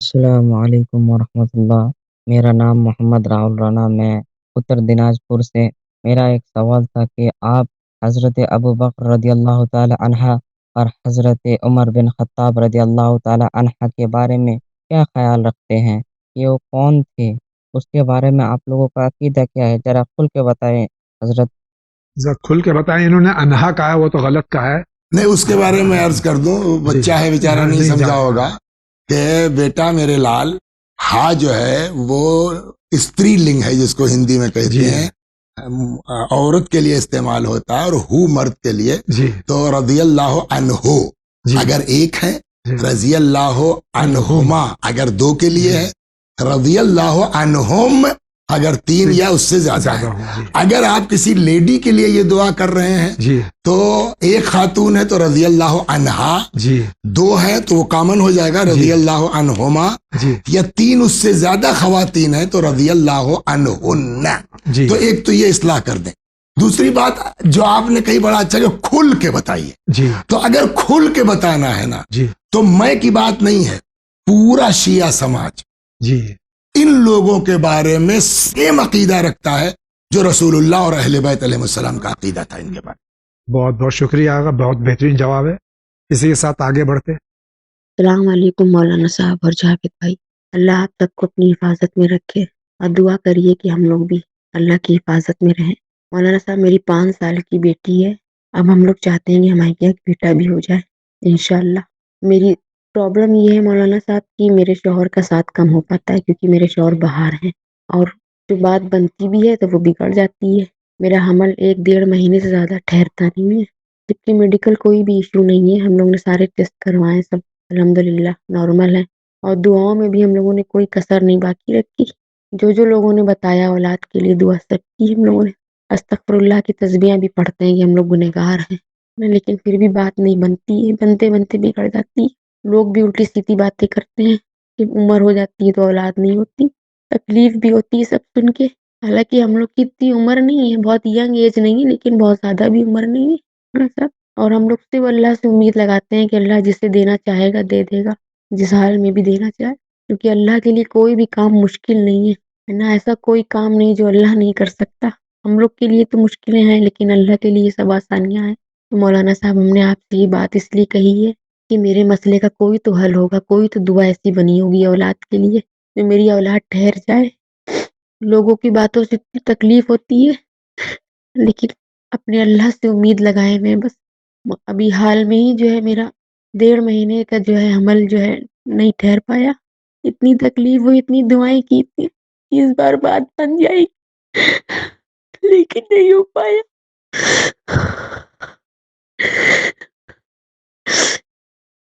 السلام علیکم ورحمۃ اللہ. میرا نام محمد راہل رانا، میں اتر دناجپور سے. میرا ایک سوال تھا کہ آپ حضرت ابو بکر رضی اللہ تعالی عنہ اور حضرت عمر بن خطاب رضی اللہ تعالی عنہ کے بارے میں کیا خیال رکھتے ہیں؟ یہ وہ کون تھے؟ اس کے بارے میں آپ لوگوں کا عقیدہ کیا ہے؟ ذرا کھل کے بتائیں حضرت. ذرا کھل کے بتائیں. انہوں نے انہا کہا ہے، وہ تو غلط کہا ہے. نہیں، اس کے بارے میں عرض کر دوں، بچہ ہے بیچارہ نہیں سمجھا ہوگا کہ بیٹا میرے لال ہا جو ہے وہ استری لنگ ہے جس کو ہندی میں کہتے جی ہیں، عورت کے لیے استعمال ہوتا ہے، اور ہو مرد کے لیے. جی تو رضی اللہ عنہ جی اگر ایک ہے، جی رضی اللہ عنہما اگر دو کے لیے ہے، رضی اللہ عنہم اگر تین یا اس سے زیادہ ہے. ہوں. جی اگر آپ کسی لیڈی کے لیے یہ دعا کر رہے ہیں جی تو ایک خاتون ہے تو رضی اللہ عنہا، جی دو ہیں تو وہ کامن ہو جائے گا رضی جی اللہ عنہما، جی یا تین اس سے زیادہ خواتین ہیں تو رضی اللہ عنہن. جی تو ایک تو یہ اصلاح کر دیں. دوسری بات جو آپ نے کہی بڑا اچھا کہ کھل کے بتائیے. جی تو اگر کھل کے بتانا ہے نا جی تو میں کی بات نہیں ہے، پورا شیعہ سماج جی ان لوگوں کے بارے میں سیم عقیدہ رکھتا ہے جو رسول اللہ اور اہل بیت علیہ السلام کا عقیدہ تھا ان کے بارے میں. بہت بہت شکریہ آقا، بہت بہترین جواب ہے. اسی کے ساتھ آگے بڑھتے. السلام علیکم مولانا صاحب اور جاوید بھائی، اللہ آپ سب کو اپنی حفاظت میں رکھے اور دعا کریے کہ ہم لوگ بھی اللہ کی حفاظت میں رہیں. مولانا صاحب میری 5 سال کی بیٹی ہے، اب ہم لوگ چاہتے ہیں کہ ہمارے یہاں ایک بیٹا بھی ہو جائے انشاءاللہ. میری پرابلم یہ ہے مولانا صاحب کہ میرے شوہر کا ساتھ کم ہو پاتا ہے کیونکہ میرے شوہر باہر ہیں، اور جو بات بنتی بھی ہے تو وہ بگڑ جاتی ہے. میرا حمل 1-1.5 مہینے سے زیادہ ٹھہرتا نہیں ہے، جبکہ میڈیکل کوئی بھی ایشو نہیں ہے، ہم لوگ نے سارے ٹیسٹ کروائے، سب الحمدللہ نارمل ہے، اور دعاؤں میں بھی ہم لوگوں نے کوئی کسر نہیں باقی رکھی. جو لوگوں نے بتایا اولاد کے لیے دعا سب کی ہم لوگوں نے، استغفر اللہ کی تسبیحاں بھی پڑھتے ہیں کہ ہم لوگ گنہگار ہیں، لیکن پھر بھی بات نہیں بنتی ہے، بنتے بنتے بگڑ جاتی ہے. لوگ بھی الٹی سیدھی باتیں کرتے ہیں کہ عمر ہو جاتی ہے تو اولاد نہیں ہوتی. تکلیف بھی ہوتی ہے سب سن کے، حالانکہ ہم لوگ کی اتنی عمر نہیں ہے، بہت ینگ ایج نہیں ہے، لیکن بہت زیادہ بھی عمر نہیں ہے سب. اور ہم لوگ صرف اللہ سے امید لگاتے ہیں کہ اللہ جسے دینا چاہے گا دے دے گا، جس حال میں بھی دینا چاہے، کیونکہ اللہ کے لیے کوئی بھی کام مشکل نہیں ہے نا. ایسا کوئی کام نہیں جو اللہ نہیں کر سکتا. ہم لوگ کے لیے تو مشکلیں ہیں لیکن اللہ کے لیے سب آسانیاں ہیں. تو مولانا صاحب ہم نے آپ سے یہ بات اس لیے کہی ہے کہ میرے مسئلے کا کوئی تو حل ہوگا، کوئی تو دعا ایسی بنی ہوگی اولاد کے لیے جو میری اولاد ٹھہر جائے. لوگوں کی باتوں سے اتنی تکلیف ہوتی ہے لیکن اپنے اللہ سے امید لگائے میں بس. ابھی حال میں ہی جو ہے میرا 1.5 مہینے کا جو ہے حمل جو ہے نہیں ٹھہر پایا، اتنی تکلیف ہوئی، اتنی دعائیں کی تھی اس بار بات بن جائے لیکن نہیں ہو پایا.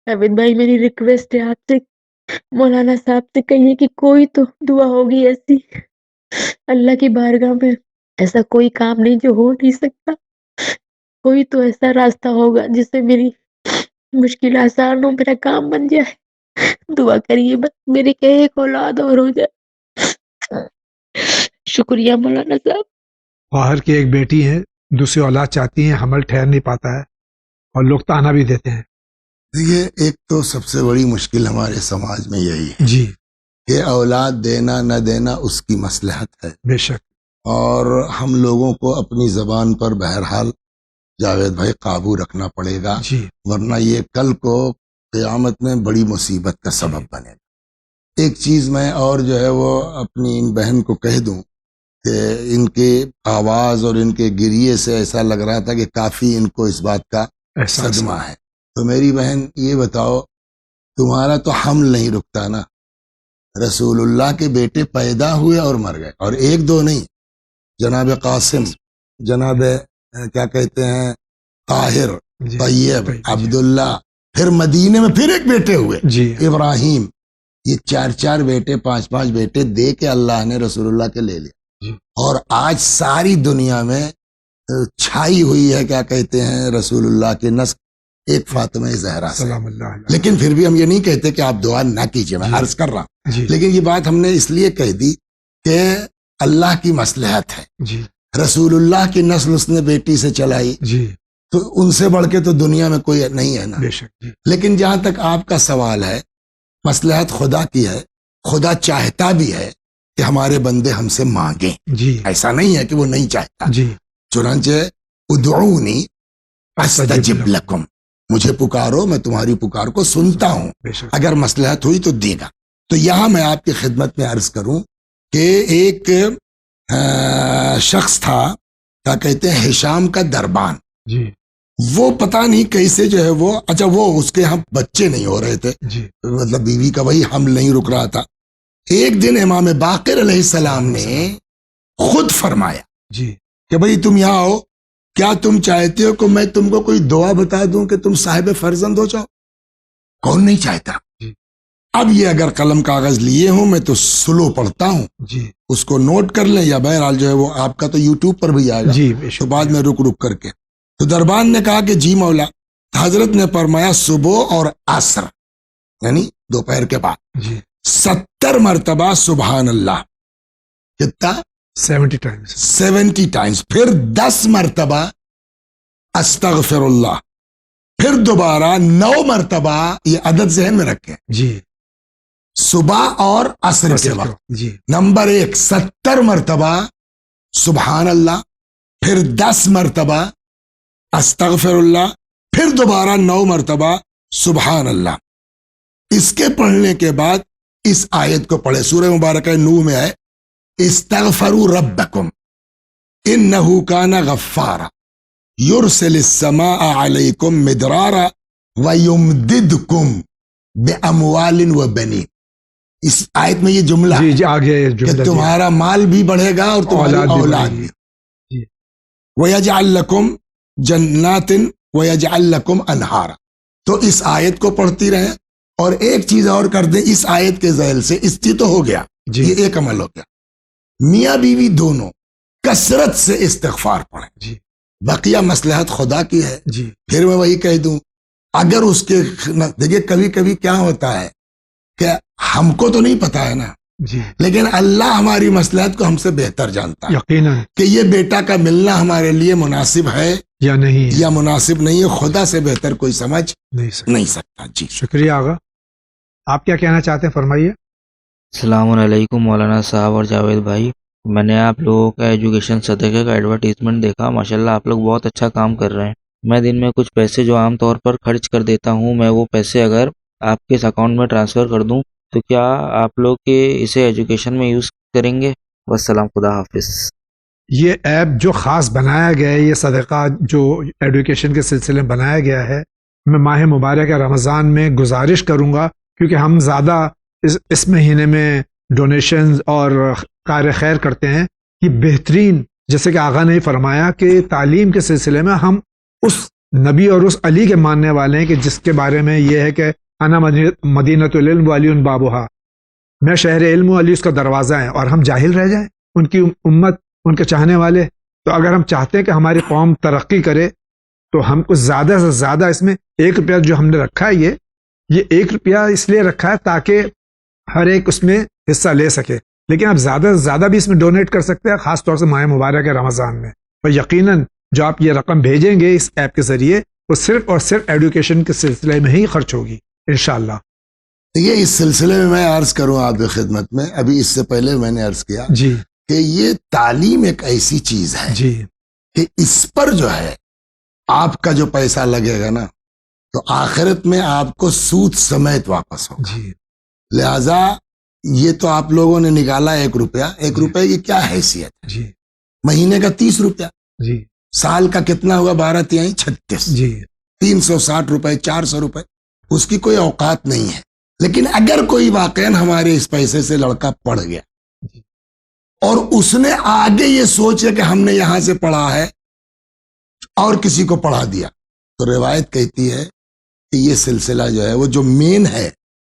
عابد بھائی میری ریکویسٹ ہے آپ سے، مولانا صاحب سے کہیے کہ کوئی تو دعا ہوگی ایسی اللہ کی بارگاہ میں، ایسا کوئی کام نہیں جو ہو نہیں سکتا، کوئی تو ایسا راستہ ہوگا جس سے میری مشکل آسان ہو، میرا کام بن جائے. دعا کریے بس میری کہ ایک اولاد اور ہو جائے. شکریہ مولانا صاحب. باہر کی ایک بیٹی ہے، دوسری اولاد چاہتی ہیں، حمل ٹھہر نہیں پاتا ہے اور لوگ تانا بھی دیتے ہیں. دیکھیے، ایک تو سب سے بڑی مشکل ہمارے سماج میں یہی ہے جی کہ اولاد دینا نہ دینا اس کی مصلحت ہے، بے شک. اور ہم لوگوں کو اپنی زبان پر بہرحال جاوید بھائی قابو رکھنا پڑے گا، جی ورنہ یہ کل کو قیامت میں بڑی مصیبت کا سبب بنے گا. ایک چیز میں اور جو ہے وہ اپنی ان بہن کو کہہ دوں کہ ان کے آواز اور ان کے گریے سے ایسا لگ رہا تھا کہ کافی ان کو اس بات کا احساس صدمہ ہے. تو میری بہن یہ بتاؤ، تمہارا تو حمل نہیں رکتا نا، رسول اللہ کے بیٹے پیدا ہوئے اور مر گئے، اور 1-2 نہیں، جناب قاسم، جناب کیا کہتے ہیں طاہر، جی طیب، جی عبداللہ، پھر مدینے میں پھر ایک بیٹے ہوئے جی ابراہیم. یہ 4 بیٹے 5 بیٹے دے کے اللہ نے رسول اللہ کے لے لیا. جی. اور آج ساری دنیا میں چھائی ہوئی ہے کیا کہتے ہیں رسول اللہ کی نسل ایک فاطمہ زہرا سے. سلام اللہ علیہ. لیکن پھر بھی ہم یہ نہیں کہتے کہ آپ دعا نہ کیجیے، میں جی. عرض کر رہا ہوں، جی لیکن یہ بات ہم نے اس لیے کہہ دی کہ اللہ کی مصلحت ہے. جی رسول اللہ کی نسل اس نے بیٹی سے چلائی، جی تو ان سے بڑھ کے تو دنیا میں کوئی نہیں ہے نا. بے شک. جی لیکن جہاں تک آپ کا سوال ہے، مصلحت خدا کی ہے، خدا چاہتا بھی ہے کہ ہمارے بندے ہم سے مانگیں، جی ایسا نہیں ہے کہ وہ نہیں چاہتا. جی چنانچہ ادعونی استجب لکم، مجھے پکارو میں تمہاری پکار کو سنتا ہوں، بے شک. اگر مصلحت ہوئی تو دے گا. تو یہاں میں آپ کی خدمت میں عرض کروں کہ ایک شخص تھا کیا کہتے ہیں ہشام کا دربان. جی وہ پتہ نہیں کیسے جو ہے وہ اچھا وہ اس کے ہاں بچے نہیں ہو رہے تھے، جی مطلب بیوی کا وہی حمل نہیں رک رہا تھا. ایک دن امام باقر علیہ السلام نے خود فرمایا جی کہ بھئی تم یہاں آؤ، کیا تم چاہتے ہو کہ میں تم کو کوئی دعا بتا دوں کہ تم صاحب فرزند ہو جاؤ؟ کون نہیں چاہتا؟ جی اب یہ اگر قلم کاغذ لیے ہوں میں تو سلو پڑھتا ہوں، جی اس کو نوٹ کر لیں، یا بہرحال جو ہے وہ آپ کا تو یوٹیوب پر بھی آئے گا، جی بے شک۔ تو بعد میں رک رک کر کے تو دربان نے کہا کہ جی مولا۔ حضرت نے فرمایا صبح اور عصر یعنی دوپہر کے بعد جی 70 مرتبہ سبحان اللہ، کتنا؟ 70 ٹائمز 70 ٹائمز، پھر 10 مرتبہ استغفر اللہ، پھر دوبارہ 9 مرتبہ، یہ عدد ذہن میں رکھیں، جی صبح اور عصر کے وقت۔ جی نمبر 1 70 مرتبہ سبحان اللہ، پھر 10 مرتبہ استغفر اللہ، پھر دوبارہ 9 مرتبہ سبحان اللہ۔ اس کے پڑھنے کے بعد اس آیت کو پڑھے، سورہ مبارکہ نوح میں ہے استغفروا ربکم انہ کان غفارا یرسل السماء علیکم مدرارا ویمددکم باموال وبنین۔ اس آیت میں یہ جملہ جی جی آگے کہ جملہ تمہارا مال بھی بڑھے گا اور تمہاری اولاد بھی۔ جی وَيَجْعَلْ لَكُمْ جَنَّاتٍ وَيَجْعَلْ لَكُمْ أَنْهَارًا۔ تو اس آیت کو پڑھتی رہیں، اور ایک چیز اور کر دیں اس آیت کے ذیل سے، اس کی تو ہو گیا، جی یہ ایک عمل ہو گیا، میاں بیوی دونوں کثرت سے استغفار پڑھیں، جی بقیہ مصلحت خدا کی ہے۔ جی پھر میں وہی کہہ دوں، اگر اس کے دیکھیے کبھی کبھی کیا ہوتا ہے کہ ہم کو تو نہیں پتا ہے نا، جی لیکن اللہ ہماری مصلحت کو ہم سے بہتر جانتا ہے یقیناً کہ یہ بیٹا کا ملنا ہمارے لیے مناسب ہے یا نہیں یا مناسب نہیں ہے، خدا سے بہتر کوئی سمجھ نہیں سکتا۔ جی شکریہ آغا، آپ کیا کہنا چاہتے ہیں فرمائیے۔ السلام علیکم مولانا صاحب اور جاوید بھائی، میں نے آپ لوگوں کا ایجوکیشن صدقے کا ایڈورٹیزمنٹ دیکھا، ماشاءاللہ آپ لوگ بہت اچھا کام کر رہے ہیں۔ میں دن میں کچھ پیسے جو عام طور پر خرچ کر دیتا ہوں، میں وہ پیسے اگر آپ کے اس اکاؤنٹ میں ٹرانسفر کر دوں تو کیا آپ لوگ کے اسے ایجوکیشن میں یوز کریں گے؟ والسلام، خدا حافظ۔ یہ ایپ جو خاص بنایا گیا ہے، یہ صدقہ جو ایڈوکیشن کے سلسلے میں بنایا گیا ہے، میں ماہ مبارک رمضان میں گزارش کروں گا، کیونکہ ہم زیادہ اس مہینے میں ڈونیشنز اور کار خیر کرتے ہیں، یہ بہترین، جیسے کہ آغا نے فرمایا کہ تعلیم کے سلسلے میں ہم اس نبی اور اس علی کے ماننے والے ہیں کہ جس کے بارے میں یہ ہے کہ انا مدینۃ العلم وعلی بابھا، میں شہر علم و علی اس کا دروازہ ہے، اور ہم جاہل رہ جائیں، ان کی امت، ان کے چاہنے والے۔ تو اگر ہم چاہتے ہیں کہ ہماری قوم ترقی کرے تو ہم کو زیادہ سے زیادہ اس میں 1 روپیہ جو ہم نے رکھا ہے، یہ 1 روپیہ اس لیے رکھا ہے تاکہ ہر ایک اس میں حصہ لے سکے، لیکن آپ زیادہ سے زیادہ بھی اس میں ڈونیٹ کر سکتے ہیں، خاص طور سے ماہ مبارک رمضان میں۔ اور یقیناً جو آپ یہ رقم بھیجیں گے اس ایپ کے ذریعے، وہ صرف اور صرف ایڈوکیشن کے سلسلے میں ہی خرچ ہوگی انشاءاللہ۔ یہ اس سلسلے میں عرض کروں آپ کی خدمت میں، ابھی اس سے پہلے میں نے عرض کیا جی کہ یہ تعلیم ایک ایسی چیز ہے جی کہ اس پر جو ہے آپ کا جو پیسہ لگے گا نا، تو آخرت میں آپ کو سود سمیت واپس ہوگا۔ جی لہذا یہ تو آپ لوگوں نے نکالا 1 روپیہ، 1 روپے کی کیا حیثیت ہے؟ جی مہینے کا 30 روپیہ، جی سال کا کتنا ہوا؟ 12 تیائیں 36، جی 360 روپے، 400 روپے، اس کی کوئی اوقات نہیں ہے۔ لیکن اگر کوئی واقعاً ہمارے اس پیسے سے لڑکا پڑھ گیا اور اس نے آگے یہ سوچے کہ ہم نے یہاں سے پڑھا ہے اور کسی کو پڑھا دیا، تو روایت کہتی ہے کہ یہ سلسلہ جو ہے وہ جو مین ہے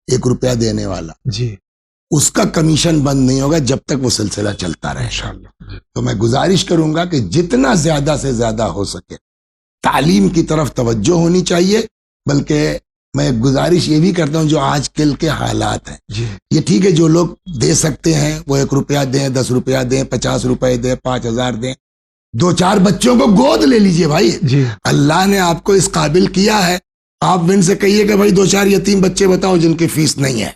1 روپیہ دینے والا، جی اس کا کمیشن بند نہیں ہوگا جب تک وہ سلسلہ چلتا رہے۔ انشاءاللہ۔ تو میں گزارش کروں گا کہ جتنا زیادہ سے زیادہ ہو سکے تعلیم کی طرف توجہ ہونی چاہیے، بلکہ میں گزارش یہ بھی کرتا ہوں جو آج کل کے حالات ہیں، جی یہ ٹھیک ہے جو لوگ دے سکتے ہیں وہ 1 روپیہ دیں، 10 روپیہ دیں، 50 روپے دیں، 5000 دیں، 2-4 بچوں کو گود لے لیجئے بھائی، جی اللہ نے آپ کو اس قابل کیا ہے۔ آپ ان سے کہیے کہ بھائی 2-4 یتیم بچے بتاؤ جن کی فیس نہیں ہے،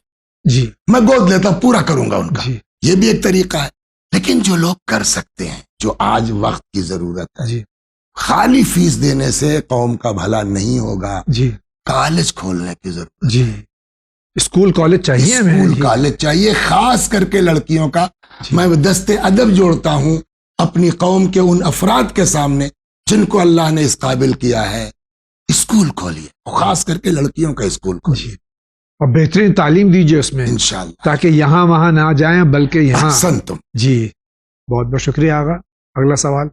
جی میں گود لیتا ہوں، پورا کروں گا ان کا، جی یہ بھی ایک طریقہ ہے۔ لیکن جو لوگ کر سکتے ہیں، جو آج وقت کی ضرورت ہے، جی خالی فیس دینے سے قوم کا بھلا نہیں ہوگا، جی کالج کھولنے کی ضرورت ہے، جی اسکول کالج چاہیے ہمیں، اسکول کالج چاہیے، خاص کر کے لڑکیوں کا۔ میں دست ادب جوڑتا ہوں اپنی قوم کے ان افراد کے سامنے جن کو اللہ نے اس قابل کیا ہے، اسکول کھولیے، خاص کر کے لڑکیوں کا اسکول کھولیے۔ اور بہترین تعلیم دیجیے اس میں انشاءاللہ تاکہ یہاں وہاں نہ جائیں بلکہ یہاں. احسنتم. جی بہت بہت شکریہ آغا. اگلا سوال.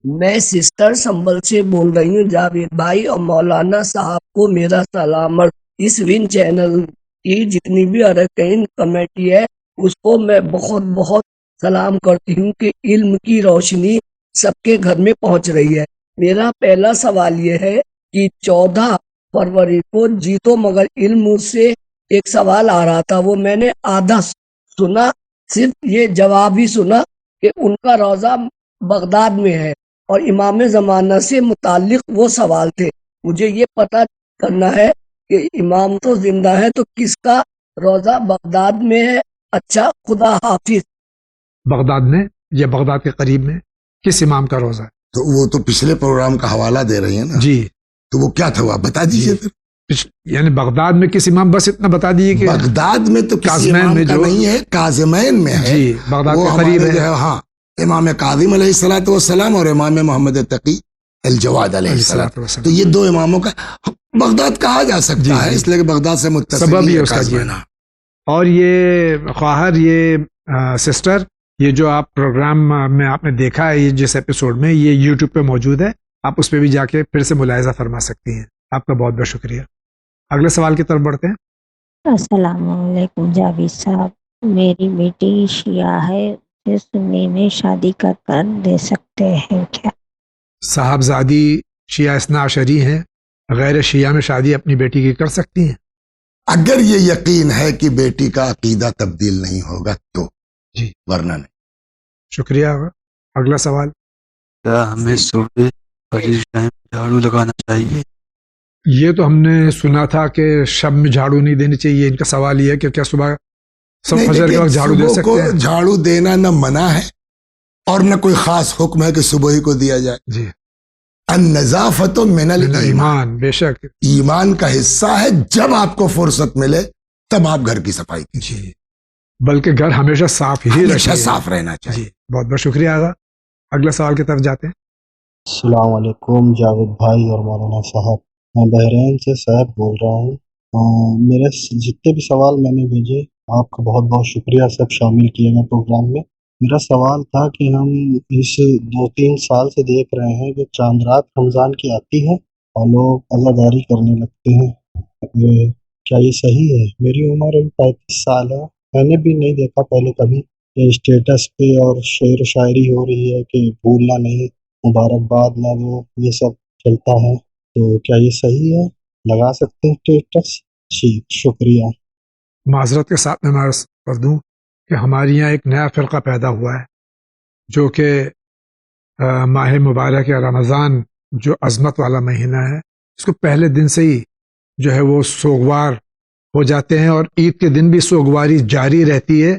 میں سسٹر سنبل سے بول رہی ہوں. جاوید بھائی اور مولانا صاحب کو میرا سلام. اس ون چینل کی جتنی بھی ارکین کمیٹی ہے اس کو میں بہت بہت سلام کرتی ہوں کہ علم کی روشنی سب کے گھر میں پہنچ رہی ہے. میرا پہلا سوال یہ ہے کہ 14 فروری کو جیتو مگر علم سے ایک سوال آ رہا تھا, وہ میں نے آدھا سنا, صرف یہ جواب ہی سنا کہ ان کا روزہ بغداد میں ہے اور امام زمانہ سے متعلق وہ سوال تھے. مجھے یہ پتا کرنا ہے کہ امام تو زندہ ہے تو کس کا روزہ بغداد میں ہے. اچھا, خدا حافظ. بغداد میں یا بغداد کے قریب میں کس امام کا روزہ ہے؟ تو وہ تو پچھلے پروگرام کا حوالہ دے رہی ہیں نا. جی تو وہ کیا تھا وہ آپ بتا دیجئے پھر. یعنی بغداد میں کس امام, بس اتنا بتا دیجیے کہ بغداد میں تو کسی کاظمین امام میں کا جو نہیں ہے, کاظمین میں ہے. جی بغداد وہ کے قریب ہمارے جو ہے. ہے ہاں امام کاظم علیہ الصلوۃ والسلام اور امام محمد تقی الجواد علیہ السلام. تو یہ دو اماموں کا بغداد کہا جا سکتا ہے اس لیے کہ بغداد سے متصل سبب ہی ہے اس کا کاظمین. اور یہ خواہر, یہ سسٹر, یہ جو آپ پروگرام میں آپ نے دیکھا ہے یہ جس ایپیسوڈ میں, یہ یوٹیوب پہ موجود ہے, آپ اس پہ بھی جا کے پھر سے ملاحظہ فرما سکتی ہیں. آپ کا بہت بہت شکریہ. اگلے سوال کی طرف بڑھتے ہیں. السلام علیکم جاوید صاحب. میری بیٹی شیعہ ہے, اسے سنی میں شادی کر دے سکتے ہیں کیا؟ صاحبزادی شیعہ اثنا عشری ہیں, غیر شیعہ میں شادی اپنی بیٹی کی کر سکتی ہیں اگر یہ یقین ہے کہ بیٹی کا عقیدہ تبدیل نہیں ہوگا تو جی, ورنہ نہیں. شکریہ. اگلا سوال. کیا ہمیں صبح فجر ٹائم جھاڑو لگانا چاہیے؟ یہ تو ہم نے سنا تھا کہ شب میں جھاڑو نہیں دینی چاہیے. ان کا سوال یہ ہے کہ کیا صبح سب فجر کے وقت جھاڑو دے صبح کو سکتے ہیں؟ جھاڑو دینا نہ منع ہے اور نہ کوئی خاص حکم ہے کہ صبح ہی کو دیا جائے. جی, النظافت من الایمان, ایمان بے شک. ایمان کا حصہ ہے. جب آپ کو فرصت ملے تب آپ گھر کی صفائی کیجیے. جی, بلکہ گھر ہمیشہ صاف ہی ہمیشہ رکھیے. صاف رہنا چاہیے. جی, بہت بہت شکریہ. اگلا سوال کی طرف جاتے ہیں. السلام علیکم جاوید بھائی اور مولانا صاحب. میں بحرین سے صاحب بول رہا ہوں. میرے جتنے بھی سوال میں نے بھیجے آپ کا بہت بہت شکریہ, سب شامل کیے گئے پروگرام میں. میرا سوال تھا کہ ہم اس 2-3 سال سے دیکھ رہے ہیں کہ چاند رات رمضان کی آتی ہے اور لوگ عزاداری کرنے لگتے ہیں. کیا یہ صحیح ہے؟ میری عمر 35 سال ہے, میں نے بھی نہیں دیکھا پہلے کبھی. اسٹیٹس پہ اور شعر و شاعری ہو رہی ہے کہ بھولنا نہیں, مبارکباد نہ دو, یہ سب چلتا ہے. تو کیا یہ صحیح ہے؟ لگا سکتے ہیں اسٹیٹس؟ جی شکریہ. معذرت کے ساتھ میں عرض کر دوں کہ ہمارے یہاں ایک نیا فرقہ پیدا ہوا ہے جو کہ ماہ مبارک رمضان جو عظمت والا مہینہ ہے اس کو پہلے دن سے ہی جو ہے وہ سوگوار ہو جاتے ہیں, اور عید کے دن بھی سوگواری جاری رہتی ہے.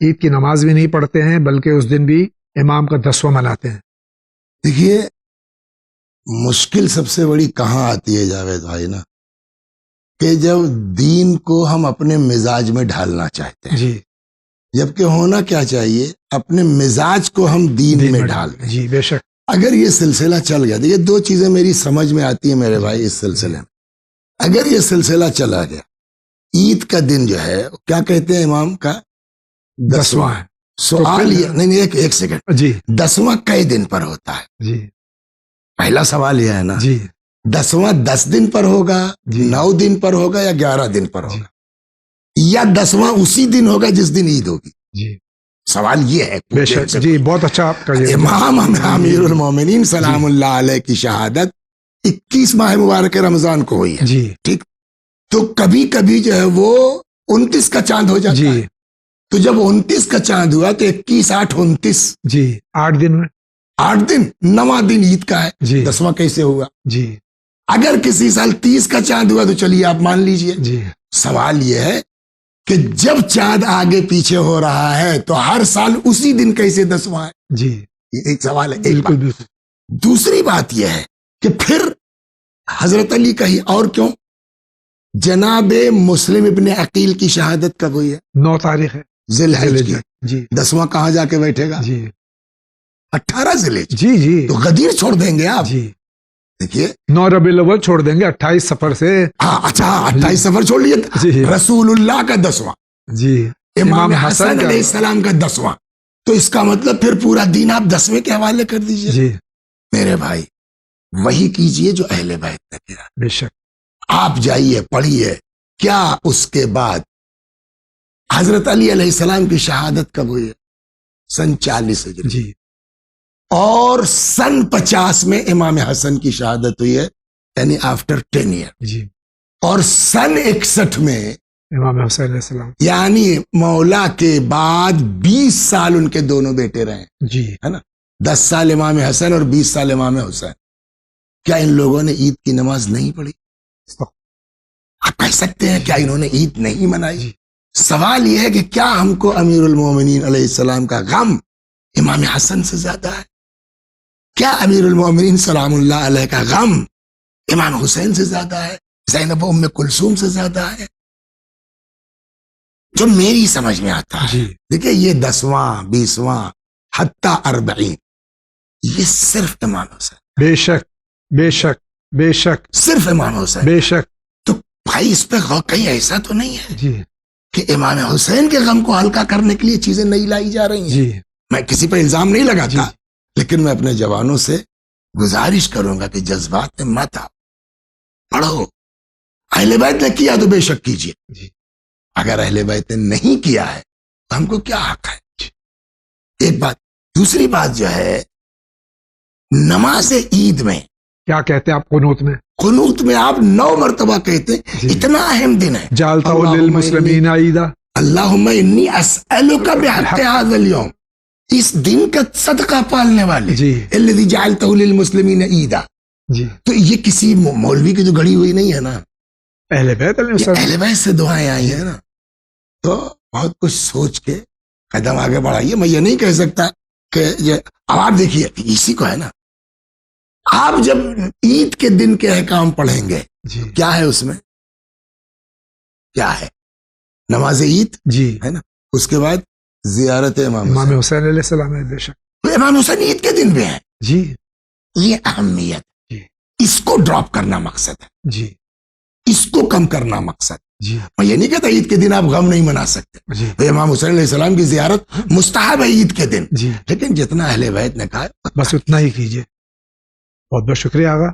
عید کی نماز بھی نہیں پڑھتے ہیں بلکہ اس دن بھی امام کا دسواں مناتے ہیں. دیکھیے مشکل سب سے بڑی کہاں آتی ہے جاوید بھائی نا, کہ جب دین کو ہم اپنے مزاج میں ڈھالنا چاہتے ہیں. جی, جبکہ ہونا کیا چاہیے, اپنے مزاج کو ہم دین میں ڈال دیں. جی بے شک. اگر یہ سلسلہ چل گیا, دیکھیے 2 چیزیں میری سمجھ میں آتی ہیں میرے بھائی اس سلسلے میں. اگر یہ سلسلہ چلا گیا, عید کا دن جو ہے کیا کہتے ہیں امام کا 10واں ہے. سوال یہ نہیں, ایک سیکنڈ, جی 10واں کئی دن پر ہوتا ہے؟ جی, پہلا سوال یہ ہے نا. جی 10واں 10 دن پر ہوگا, 9 دن پر ہوگا یا 11 دن پر ہوگا, یا 10واں اسی دن ہوگا جس دن عید ہوگی؟ جی سوال یہ ہے. بے شک. جی بہت اچھا آپ کا امام امیر المومنین سلام اللہ علیہ کی شہادت 21 ماہ مبارک رمضان کو ہوئی ہے. جی ٹھیک, تو کبھی کبھی جو ہے وہ 29 کا چاند ہو جاتا ہے. تو جب 29 کا چاند ہوا تو 21 8 29, جی 8 دن میں 8 دن, 9واں دن عید کا ہے. جی 10واں کیسے ہوا؟ جی اگر کسی سال 30 کا چاند ہوا تو چلیے آپ مان لیجئے. جی, سوال یہ ہے کہ جب چاند آگے پیچھے ہو رہا ہے تو ہر سال اسی دن کیسے 10واں ہے؟ جی یہ ایک سوال ہے. بالکل بالکل. دوسری بات یہ ہے کہ پھر حضرت علی کہی, اور کیوں جناب مسلم ابن عقیل کی شہادت کب ہوئی ہے؟ 9 تاریخ ہے ذی الحجہ کی. جی 10واں کہاں جا کے بیٹھے گا؟ جی 18 ذی الحجہ. جی جی تو غدیر چھوڑ دیں گے آپ؟ جی دیکھیے 9 ربیع الاول چھوڑ دیں گے 28 سفر سے. ہاں اچھا 28 سفر چھوڑ لیے. جی رسول اللہ کا 10واں, جی امام حسن علیہ السلام کا 10واں, تو اس کا مطلب پھر پورا دین آپ 10ویں کے حوالے کر دیجئے. جی میرے بھائی وہی کیجئے جو اہل بیت نے کیا. بے شک. آپ جائیے پڑھیے کیا اس کے بعد حضرت علی علیہ السلام کی شہادت کب ہوئی ہے؟ سن 40 ہجری. جی اور سن 50 میں امام حسن کی شہادت ہوئی ہے, یعنی آفٹر 10 ایئر. جی اور سن 61 میں امام حسین علیہ السلام. یعنی مولا کے بعد 20 سال ان کے دونوں بیٹے رہے. جی ہے نا, 10 سال امام حسن اور 20 سال امام حسین. کیا ان لوگوں نے عید کی نماز نہیں پڑھی؟ آپ کہہ سکتے ہیں کیا انہوں نے عید نہیں منائی؟ سوال یہ ہے کہ کیا ہم کو امیر المومنین علیہ السلام کا غم امام حسن سے زیادہ ہے؟ کیا امیر المومنین سلام اللہ علیہ کا غم امام حسین سے زیادہ ہے؟ زینب ام کلثوم سے زیادہ ہے؟ جو میری سمجھ میں آتا ہے, دیکھیں یہ 10واں 20واں حتی 40 یہ صرف امام حسین. بے شک بے شک بے شک, صرف امام حسین. بے شک. تو بھائی اس پہ غور, کہیں ایسا تو نہیں ہے جی کہ امام حسین کے غم کو ہلکا کرنے کے لیے چیزیں نہیں لائی جا رہی ہیں؟ جی میں کسی پہ الزام نہیں لگاتا, لیکن میں اپنے جوانوں سے گزارش کروں گا کہ جذبات میں مت آؤ, پڑھو. اہل بیت نے کیا تو بے شک کیجیے, اگر اہل بیت نے نہیں کیا ہے تو ہم کو کیا حق ہے؟ ایک بات. دوسری بات جو ہے, نماز عید میں کیا کہتے ہیں آپ قنوت میں؟ قنوت میں آپ 9 مرتبہ کہتے ہیں. اتنا اہم دن ہے. جعلتہ للمسلمین عیدا, اللہم انی اسألک بحق ھذا اليوم, اس دن کا صدقہ پالنے والے, الذی جعلتہ للمسلمین عیدا. جی تو یہ کسی مولوی کی تو گھڑی ہوئی نہیں ہے نا, اہل بیت علیہ السلام, اہل بیت سے دعائیں آئی ہیں نا. تو بہت کچھ سوچ کے قدم آگے بڑھائیے. میں یہ نہیں کہہ سکتا کہ اب آپ دیکھیے اسی کو ہے نا, آپ جب عید کے دن کے احکام پڑھیں گے کیا ہے اس میں؟ کیا ہے؟ نماز عید جی ہے نا, اس کے بعد زیارت امام حسین علیہ السلام ہے. بے شک. تو امام حسین عید کے دن بھی ہیں. جی یہ اہمیت, اس کو ڈراپ کرنا مقصد ہے. جی اس کو کم کرنا مقصد. جی میں یہ نہیں کہتا عید کے دن آپ غم نہیں منا سکتے. جی امام حسین علیہ السلام کی زیارت مستحب ہے عید کے دن, جی لیکن جتنا اہل بیت نے کہا بس اتنا ہی کیجیے. بہت بہت شکریہ آغا.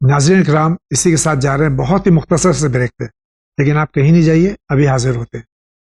ناظرین کرام, اسی کے ساتھ جا رہے ہیں, بہت ہی مختصر سے بریک پہ, لیکن آپ کہیں نہیں جائیے, ابھی حاضر ہوتے ہیں.